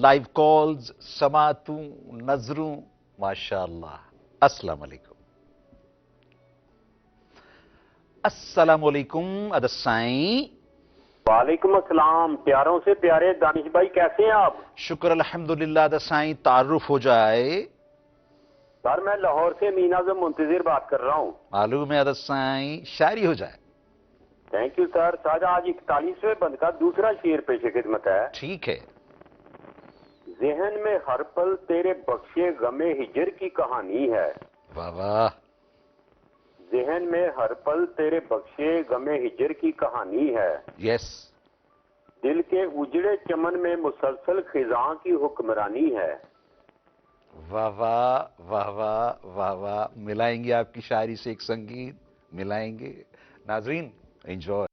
Live calls, समातू, नजरों, माशाअल्लाह। अस्सलाम वालेकुम। अस्सलाम वालेकुम अदसाई। वालेकुम अस्सलाम। प्यारों से प्यारे दानिश भाई, कैसे हैं आप? शुक्र अल्हम्दुलिल्लाह अदसाई। तारुफ हो जाए। सर, मैं लाहौर से मीन आजम मुंतजिर बात कर रहा हूँ। मालूम है अदसाई, शायरी हो जाए। Thank you sir. साजा आज 41वें बंद का दूसरा शेर पेश खिदमत है। ठीक है। जहन में हर पल तेरे बख्शे गमे हिजर की कहानी है। वाह वाह। जहन में हर पल तेरे बख्शे गमे हिजर की कहानी है। यस। दिल के उजड़े चमन में मुसलसल खिजां की हुक्मरानी है। वाह वाह वाह वाह वाह वाह। मिलाएंगे आपकी शायरी से एक संगीत, मिलाएंगे। नाजरीन, एंजॉय।